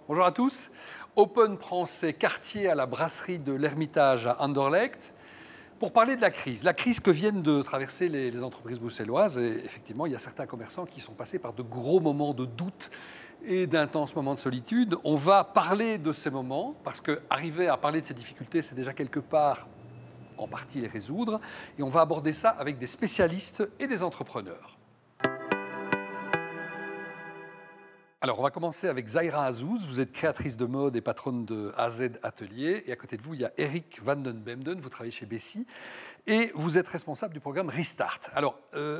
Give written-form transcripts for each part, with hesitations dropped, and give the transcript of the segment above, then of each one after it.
Bonjour à tous. Open prend ses quartiers à la brasserie de l'Hermitage à Anderlecht pour parler de la crise. La crise que viennent de traverser les entreprises bruxelloises. Et effectivement, il y a certains commerçants qui sont passés par de gros moments de doute et d'intenses moments de solitude. On va parler de ces moments parce qu'arriver à parler de ces difficultés, c'est déjà quelque part en partie les résoudre. Et on va aborder ça avec des spécialistes et des entrepreneurs. Alors, on va commencer avec Zaira Azouz. Vous êtes créatrice de mode et patronne de AZ Atelier. Et à côté de vous, il y a Eric van den Bemden. Vous travaillez chez Bessie. Et vous êtes responsable du programme Restart. Alors,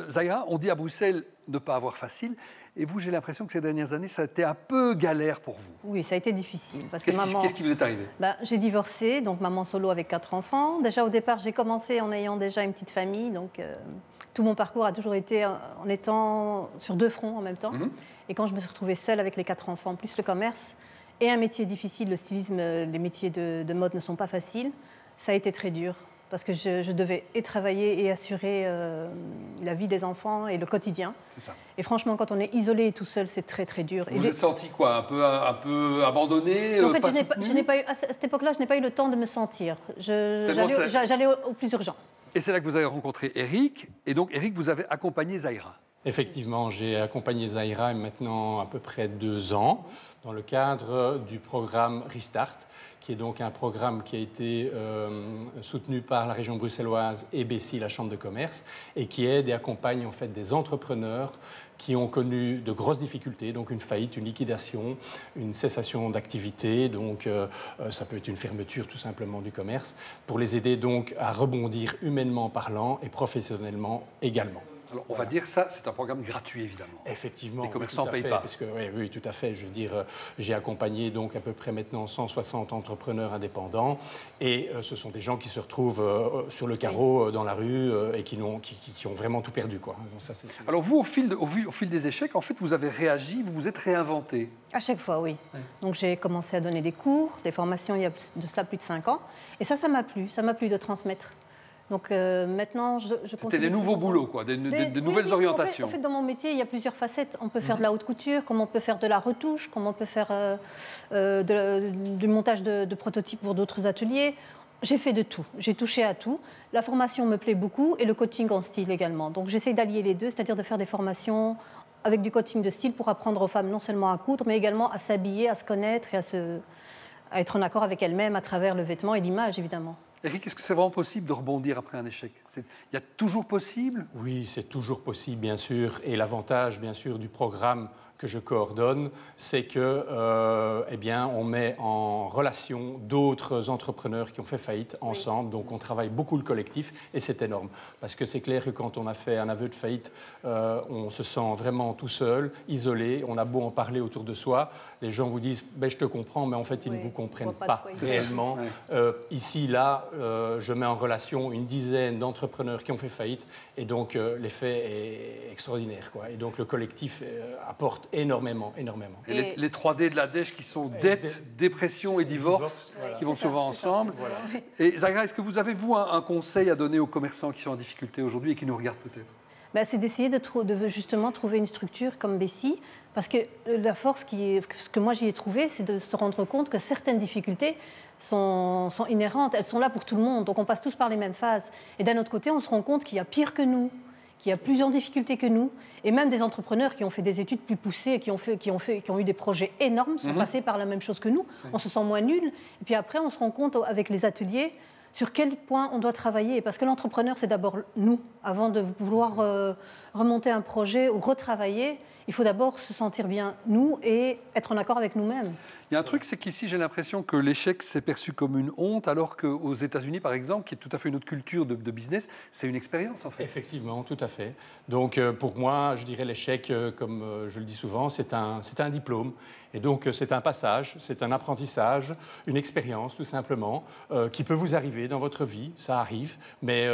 Zaira, on dit à Bruxelles ne pas avoir facile. Et vous, j'ai l'impression que ces dernières années, ça a été un peu galère pour vous. Oui, ça a été difficile. Qu'est-ce qui vous est arrivé? J'ai divorcé, donc maman solo avec 4 enfants. Déjà, au départ, j'ai commencé en ayant déjà une petite famille. Donc, tout mon parcours a toujours été en étant sur 2 fronts en même temps. Et quand je me suis retrouvée seule avec les 4 enfants, plus le commerce, et un métier difficile, le stylisme, les métiers de mode ne sont pas faciles, ça a été très dur. Parce que je devais et travailler et assurer la vie des enfants et le quotidien. C'est ça. Et franchement, quand on est isolé et tout seul, c'est très très dur. Vous vous êtes senti quoi? Un peu abandonné? En fait, à cette époque-là, je n'ai pas eu le temps de me sentir. J'allais au plus urgent. Et c'est là que vous avez rencontré Eric. Et donc, Eric, vous avez accompagné Zaira. Effectivement, j'ai accompagné Zaira maintenant à peu près 2 ans dans le cadre du programme Restart, qui est donc un programme qui a été soutenu par la région bruxelloise et Bessie, la Chambre de commerce, et qui aide et accompagne en fait des entrepreneurs qui ont connu de grosses difficultés, donc une faillite, une liquidation, une cessation d'activité, donc ça peut être une fermeture tout simplement du commerce, pour les aider donc à rebondir humainement parlant et professionnellement également. Alors, on va dire ça, c'est un programme gratuit, évidemment. Effectivement. Les commerçants ne payent pas. Parce que, oui, tout à fait. Je veux dire, j'ai accompagné donc à peu près maintenant 160 entrepreneurs indépendants et ce sont des gens qui se retrouvent sur le carreau dans la rue et qui ont vraiment tout perdu, quoi. Donc, ça, c'est sûr. Alors vous, au fil des échecs, en fait, vous avez réagi, vous vous êtes réinventé. À chaque fois, oui. Donc j'ai commencé à donner des cours, des formations il y a de cela plus de 5 ans. Et ça m'a plu. Ça m'a plu de transmettre. Donc maintenant, je continue. C'était des nouveaux boulots, quoi, des nouvelles orientations. En fait, dans mon métier, il y a plusieurs facettes. On peut faire de la haute couture, comme on peut faire de la retouche, comme on peut faire du montage de prototypes pour d'autres ateliers. J'ai fait de tout, j'ai touché à tout. La formation me plaît beaucoup et le coaching en style également. Donc j'essaie d'allier les deux, c'est-à-dire de faire des formations avec du coaching de style pour apprendre aux femmes non seulement à coudre, mais également à s'habiller, à se connaître et à être en accord avec elles-mêmes à travers le vêtement et l'image, évidemment. Eric, est-ce que c'est vraiment possible de rebondir après un échec? Il y a toujours possible? Oui, c'est toujours possible, bien sûr. Et l'avantage, bien sûr, du programme que je coordonne, c'est que, eh bien, on met en relation d'autres entrepreneurs qui ont fait faillite ensemble. Donc, on travaille beaucoup le collectif et c'est énorme. Parce que c'est clair que quand on a fait un aveu de faillite, on se sent vraiment tout seul, isolé. On a beau en parler autour de soi. Les gens vous disent, ben, je te comprends, mais en fait, ils ne vous comprennent pas réellement. Ici, là, je mets en relation une dizaine d'entrepreneurs qui ont fait faillite et donc l'effet est extraordinaire, quoi. Et donc, le collectif apporte énormément. Et les 3D de la dèche qui sont dette, dépression et divorce, qui vont souvent ensemble. Voilà. Et Zaira, est-ce que vous avez, vous, un conseil à donner aux commerçants qui sont en difficulté aujourd'hui et qui nous regardent peut-être? C'est d'essayer de justement trouver une structure comme Bessie, parce que la force, ce que moi j'y ai trouvé, c'est de se rendre compte que certaines difficultés sont inhérentes, elles sont là pour tout le monde, donc on passe tous par les mêmes phases. Et d'un autre côté, on se rend compte qu'il y a pire que nous, qu'il y a plus en difficulté que nous, et même des entrepreneurs qui ont fait des études plus poussées, qui ont eu des projets énormes, sont passés par la même chose que nous. On se sent moins nul. Et puis après, on se rend compte avec les ateliers sur quel point on doit travailler. Parce que l'entrepreneur, c'est d'abord nous. Avant de vouloir remonter un projet ou retravailler, il faut d'abord se sentir bien, nous, et être en accord avec nous-mêmes. Il y a un truc, c'est qu'ici, j'ai l'impression que l'échec, c'est perçu comme une honte, alors qu'aux États-Unis, par exemple, qui est tout à fait une autre culture de business, c'est une expérience, en fait. Effectivement, tout à fait. Donc, pour moi, je dirais l'échec, comme je le dis souvent, c'est un diplôme. Et donc, c'est un passage, c'est un apprentissage, une expérience, tout simplement, qui peut vous arriver dans votre vie, ça arrive, mais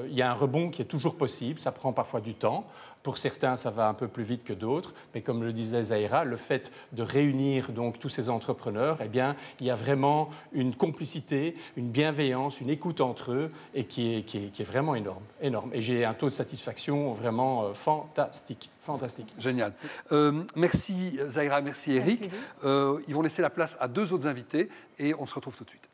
il y a un rebond qui est toujours possible, ça prend parfois du temps, Pour certains, ça va un peu plus vite que d'autres, mais comme le disait Zahira, le fait de réunir donc tous ces entrepreneurs, eh bien, il y a vraiment une complicité, une bienveillance, une écoute entre eux, et qui est vraiment énorme, énorme. Et j'ai un taux de satisfaction vraiment fantastique. Génial. Merci Zahira, merci Eric. Ils vont laisser la place à 2 autres invités et on se retrouve tout de suite.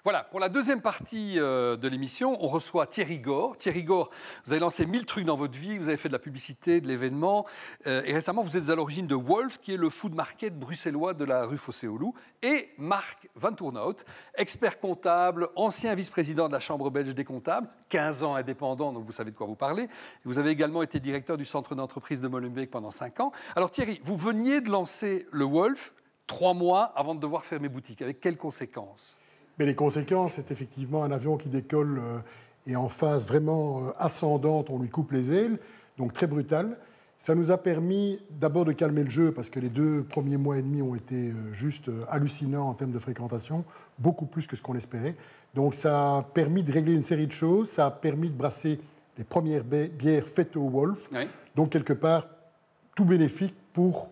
Voilà, pour la deuxième partie de l'émission, on reçoit Thierry Gore. Thierry Gore, vous avez lancé 1000 trucs dans votre vie, vous avez fait de la publicité, de l'événement, et récemment, vous êtes à l'origine de Wolf, qui est le food market bruxellois de la rue Fossé-Oulou, et Marc Van Toornout, expert comptable, ancien vice-président de la Chambre belge des comptables, 15 ans indépendant, donc vous savez de quoi vous parlez. Vous avez également été directeur du centre d'entreprise de Molenbeek pendant 5 ans. Alors Thierry, vous veniez de lancer le Wolf 3 mois avant de devoir fermer boutique. Avec quelles conséquences ? Mais les conséquences, c'est effectivement un avion qui décolle et en phase vraiment ascendante, on lui coupe les ailes, donc très brutal. Ça nous a permis d'abord de calmer le jeu parce que les 2 premiers mois et demi ont été juste hallucinants en termes de fréquentation, beaucoup plus que ce qu'on espérait. Donc ça a permis de régler une série de choses, ça a permis de brasser les premières bières faites au Wolf, oui. Donc quelque part, tout bénéfique pour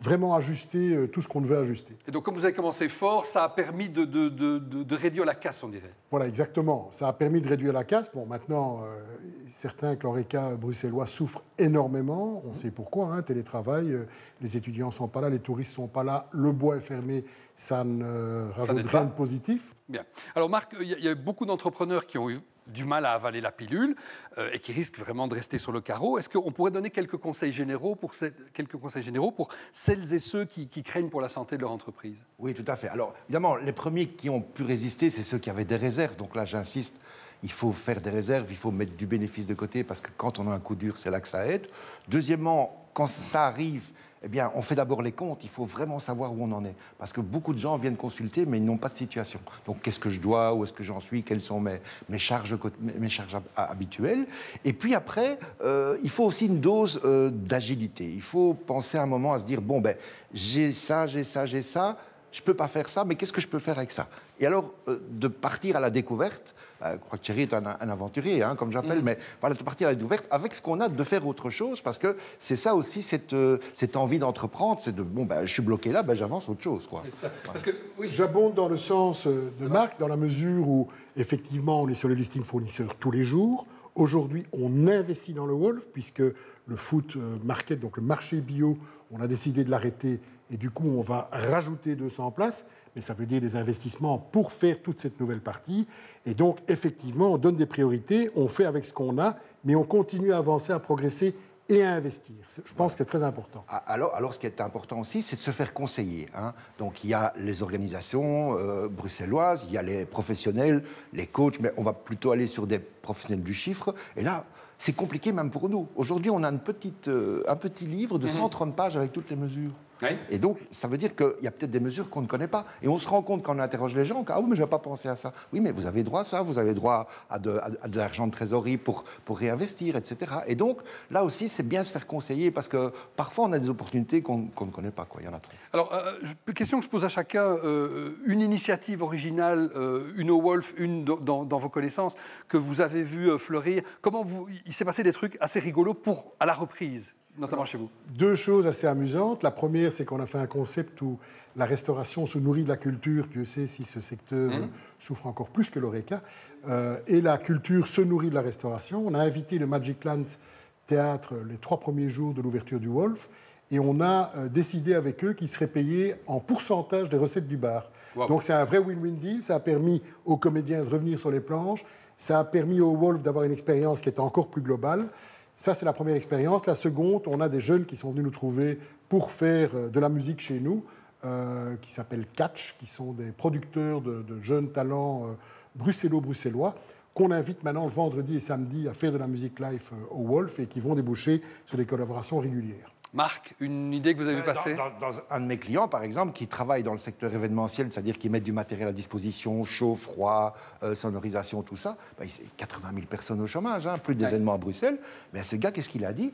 vraiment ajuster tout ce qu'on devait ajuster. Et donc, comme vous avez commencé fort, ça a permis de réduire la casse, on dirait. Voilà, exactement. Ça a permis de réduire la casse. Bon, maintenant, certains chlorhéca bruxellois souffrent énormément. On sait pourquoi, télétravail, les étudiants ne sont pas là, les touristes ne sont pas là, le bois est fermé, ça ne rajoute rien de positif. Bien. Alors, Marc, il y a beaucoup d'entrepreneurs qui ont eu du mal à avaler la pilule et qui risquent vraiment de rester sur le carreau. Est-ce qu'on pourrait donner quelques conseils généraux pour celles et ceux qui craignent pour la santé de leur entreprise ? Oui, tout à fait. Alors, évidemment, les premiers qui ont pu résister, c'est ceux qui avaient des réserves. Donc là, j'insiste, il faut faire des réserves, il faut mettre du bénéfice de côté parce que quand on a un coup dur, c'est là que ça aide. Deuxièmement, quand ça arrive, eh bien, on fait d'abord les comptes. Il faut vraiment savoir où on en est. Parce que beaucoup de gens viennent consulter, mais ils n'ont pas de situation. Donc, qu'est-ce que je dois? Où est-ce que j'en suis? Quelles sont mes charges habituelles? Et puis après, il faut aussi une dose d'agilité. Il faut penser un moment à se dire, bon, ben, j'ai ça. Je ne peux pas faire ça, mais qu'est-ce que je peux faire avec ça? Et alors, de partir à la découverte, je crois que Thierry est un aventurier, comme j'appelle, mais voilà, de partir à la découverte avec ce qu'on a, de faire autre chose, parce que c'est ça aussi, cette envie d'entreprendre, c'est de, bon, ben, je suis bloqué là, ben, j'avance autre chose, quoi. Parce que, oui, j'abonde dans le sens de Marc, dans la mesure où, effectivement, on est sur le listing fournisseur tous les jours. Aujourd'hui, on investit dans le Wolf, puisque le food market, donc le marché bio, on a décidé de l'arrêter. Et du coup, on va rajouter 200 places, mais ça veut dire des investissements pour faire toute cette nouvelle partie. Et donc, effectivement, on donne des priorités, on fait avec ce qu'on a, mais on continue à avancer, à progresser et à investir. Je pense que c'est très important. Alors, ce qui est important aussi, c'est de se faire conseiller. Donc, il y a les organisations bruxelloises, il y a les professionnels, les coachs, mais on va plutôt aller sur des professionnels du chiffre. Et là, c'est compliqué même pour nous. Aujourd'hui, on a un petit livre de 130 pages avec toutes les mesures. Oui. Et donc, ça veut dire qu'il y a peut-être des mesures qu'on ne connaît pas. Et on se rend compte quand on interroge les gens, ah oui, mais je n'avais pas pensé à ça. Oui, mais vous avez droit à ça, vous avez droit à de l'argent de trésorerie pour réinvestir, etc. Et donc, là aussi, c'est bien se faire conseiller parce que parfois, on a des opportunités qu'on ne connaît pas, quoi. Il y en a trop. Alors, question que je pose à chacun, une initiative originale, une au Wolf, une dans vos connaissances, que vous avez vu fleurir. Il s'est passé des trucs assez rigolos à la reprise, notamment chez vous? 2 choses assez amusantes. La première, c'est qu'on a fait un concept où la restauration se nourrit de la culture. Dieu sait si ce secteur souffre encore plus que l'Horeca. Et la culture se nourrit de la restauration. On a invité le Magic Land Théâtre les 3 premiers jours de l'ouverture du Wolf. Et on a décidé avec eux qu'ils seraient payés en pourcentage des recettes du bar. Wow. Donc c'est un vrai win-win deal. Ça a permis aux comédiens de revenir sur les planches. Ça a permis au Wolf d'avoir une expérience qui est encore plus globale. Ça, c'est la première expérience. La seconde, on a des jeunes qui sont venus nous trouver pour faire de la musique chez nous, qui s'appellent Catch, qui sont des producteurs de jeunes talents bruxellois, qu'on invite maintenant le vendredi et samedi à faire de la musique live au Wolf et qui vont déboucher sur des collaborations régulières. Marc, une idée que vous avez vu passer? Dans un de mes clients, par exemple, qui travaille dans le secteur événementiel, c'est-à-dire qui met du matériel à disposition, chaud, froid, sonorisation, tout ça, il y a 80 000 personnes au chômage, plus d'événements à Bruxelles. Mais ce gars, qu'est-ce qu'il a dit?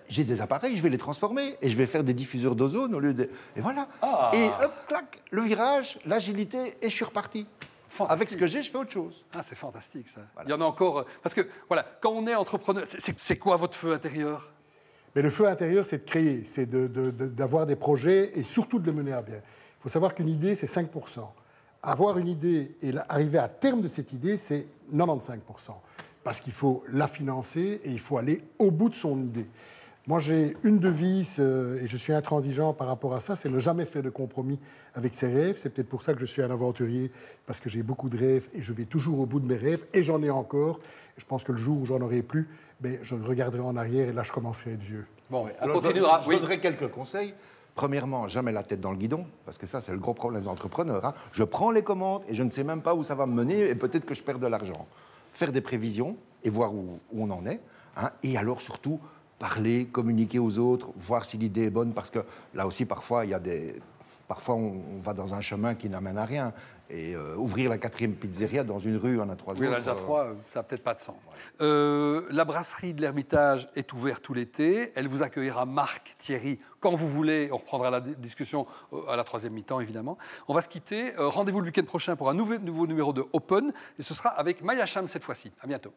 J'ai des appareils, je vais les transformer et je vais faire des diffuseurs d'ozone au lieu de... Et voilà. Et hop, clac, le virage, l'agilité, et je suis reparti. Fantastique. Avec ce que j'ai, je fais autre chose. Ah, c'est fantastique, ça. Voilà. Il y en a encore... Parce que, voilà, quand on est entrepreneur, c'est quoi votre feu intérieur? Mais le feu intérieur, c'est de créer, c'est d'avoir des projets et surtout de les mener à bien. Il faut savoir qu'une idée, c'est 5%. Avoir une idée et arriver à terme de cette idée, c'est 95%. Parce qu'il faut la financer et il faut aller au bout de son idée. Moi, j'ai une devise, et je suis intransigeant par rapport à ça, c'est ne jamais faire de compromis avec ses rêves. C'est peut-être pour ça que je suis un aventurier, parce que j'ai beaucoup de rêves et je vais toujours au bout de mes rêves, et j'en ai encore. Je pense que le jour où j'en aurai plus, ben, je regarderai en arrière et là, je commencerai à être vieux. Bon, on Alors, continuera. je donnerai quelques conseils. Premièrement, jamais la tête dans le guidon, parce que ça, c'est le gros problème des entrepreneurs. Hein. Je prends les commandes et je ne sais même pas où ça va me mener et peut-être que je perds de l'argent. Faire des prévisions et voir où on en est. Hein. Et alors, surtout, parler, communiquer aux autres, voir si l'idée est bonne, parce que là aussi, parfois, parfois on va dans un chemin qui n'amène à rien. Et ouvrir la 4e pizzeria dans une rue, on a 3 Oui, autres. Alsa 3, ça n'a peut-être pas de sens. La brasserie de l'Ermitage est ouverte tout l'été. Elle vous accueillera, Marc, Thierry, quand vous voulez. On reprendra la discussion à la 3e mi-temps, évidemment. On va se quitter. Rendez-vous le week-end prochain pour un nouveau numéro de Open. Et ce sera avec Maya Cham cette fois-ci. À bientôt.